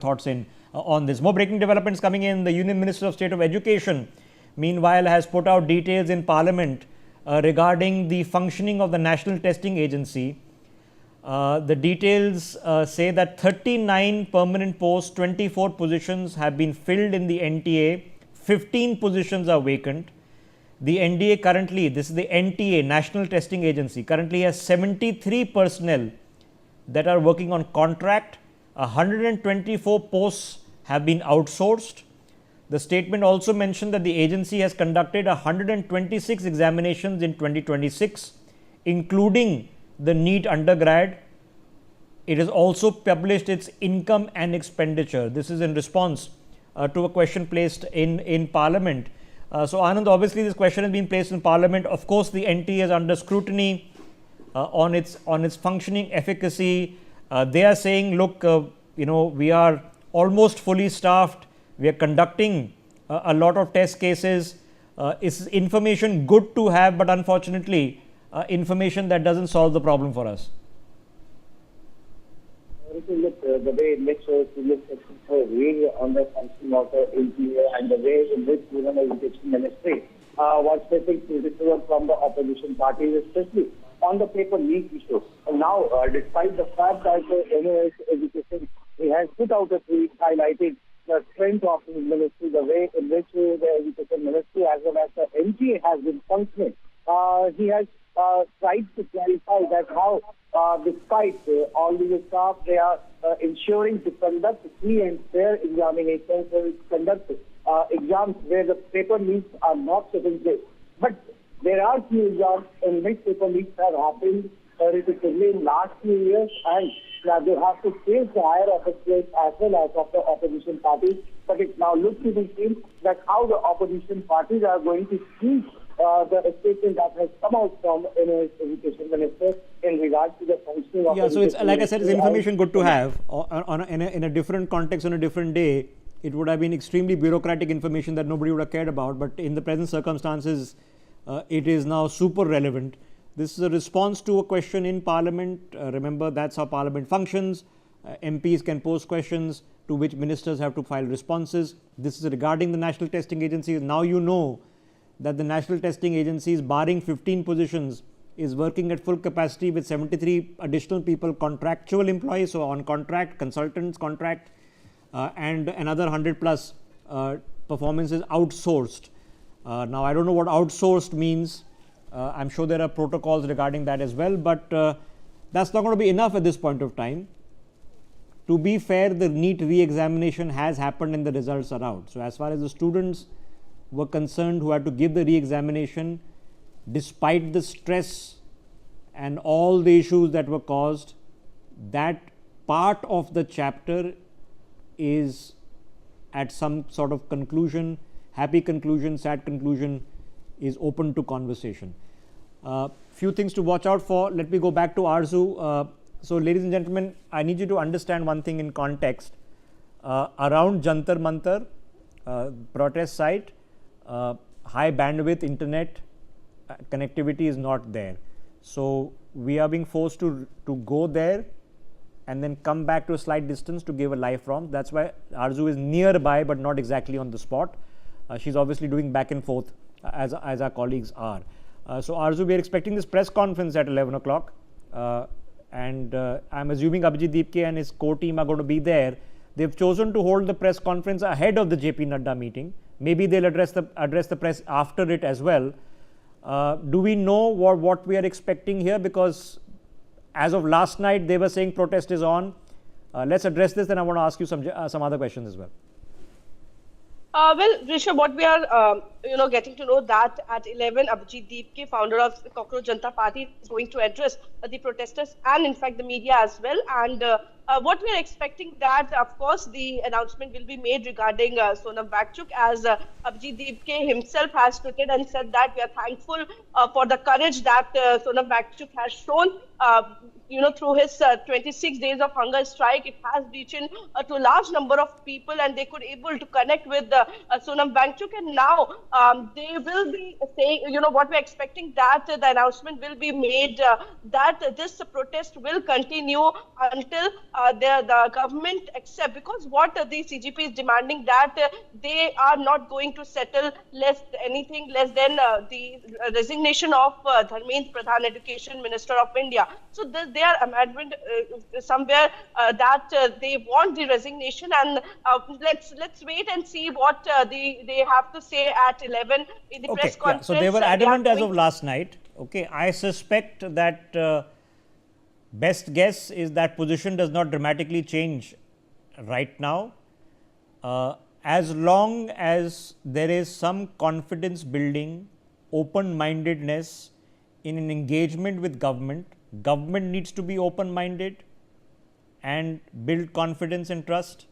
thoughts in on this. More breaking developments coming in. The Union Minister of State of Education, meanwhile, has put out details in Parliament regarding the functioning of the National Testing Agency. The details say that 39 permanent posts, 24 positions have been filled in the NTA, 15 positions are vacant. The NDA currently, this is the NTA, National Testing Agency, currently has 73 personnel that are working on contract. 124 posts have been outsourced. The statement also mentioned that the agency has conducted 126 examinations in 2026, including the NEET undergrad. It has also published its income and expenditure. This is in response to a question placed in Parliament. So Anand, obviously this question has been placed in Parliament. Of course, the NTA is under scrutiny on its functioning efficacy. They are saying, look, we are almost fully staffed. We are conducting a lot of test cases. Is information good to have, but unfortunately, information that doesn't solve the problem for us? Look, the way in which really on the functioning of the NTA and the way in which even the Education Ministry was facing criticism from the opposition parties, especially on the paper leak issue. And now, despite the fact that the NOS Education he has put out a tweet highlighting the strength of his ministry, the way in which the Education Ministry as well as the NTA has been functioning, he has tried to clarify that how, despite all the staff, they are ensuring to conduct free and fair examinations, to conduct exams where the paper leaks are not taking place. But there are few exams in which paper leaks have happened repeatedly in last few years, and they have to face the higher officials as well as of the opposition parties. But it now looks to be seen that how the opposition parties are going to see the statement that has come out from Education Minister in regards to the functioning of. Yeah, so it's like I said, it's information good to have. In a different context on a different day, it would have been extremely bureaucratic information that nobody would have cared about. But in the present circumstances, it is now super relevant. This is a response to a question in Parliament. Remember, that's how Parliament functions. MPs can pose questions to which ministers have to file responses. This is regarding the National Testing Agency. Now you know that the National Testing Agency is barring 15 positions, is working at full capacity with 73 additional people, contractual employees, so on contract, consultants contract, and another 100 plus performances outsourced. Now, I don't know what outsourced means. I'm sure there are protocols regarding that as well, but that's not going to be enough at this point of time. To be fair, the NEET re-examination has happened and the results are out. So as far as the students were concerned who had to give the re-examination, despite the stress and all the issues that were caused, that part of the chapter is at some sort of conclusion, happy conclusion, sad conclusion, is open to conversation. Few things to watch out for. Let me go back to Arzu. So ladies and gentlemen, I need you to understand one thing in context. Around Jantar Mantar, protest site, high bandwidth internet connectivity is not there. So we are being forced to go there and then come back to a slight distance to give a live prompt. That's why Arzu is nearby but not exactly on the spot. She's obviously doing back and forth as our colleagues are. So Arzu, we are expecting this press conference at 11 o'clock. And I'm assuming Abhijit Deepke and his core team are going to be there. They've chosen to hold the press conference ahead of the JP Nadda meeting. Maybe they'll address the press after it as well. Do we know what we are expecting here? Because as of last night, they were saying protest is on. Let's address this, then I want to ask you some other questions as well. Well, Rishabh, what we are, getting to know that at 11, Abhijit Deepke, founder of the Cockroach Janata Party, is going to address the protesters and, in fact, the media as well. And what we are expecting that, of course, the announcement will be made regarding Sonam Wangchuk, as Abhijit Deepke himself has tweeted and said that we are thankful for the courage that Sonam Wangchuk has shown. Through his 26 days of hunger strike, it has reached to a large number of people, and they could able to connect with Sonam Wangchuk. And now they will be saying, what we're expecting, that the announcement will be made that this protest will continue until the government accept, because what the CGP is demanding that they are not going to settle anything less than the resignation of Dharmendra Pradhan, Education Minister of India. So their amendment somewhere that they want the resignation, and let's wait and see what they have to say at 11 in the press Okay, conference. so they were adamant as of last night. Okay, I suspect that best guess is that position does not dramatically change right now. As long as there is some confidence building, open mindedness in an engagement with government needs to be open minded and build confidence and trust.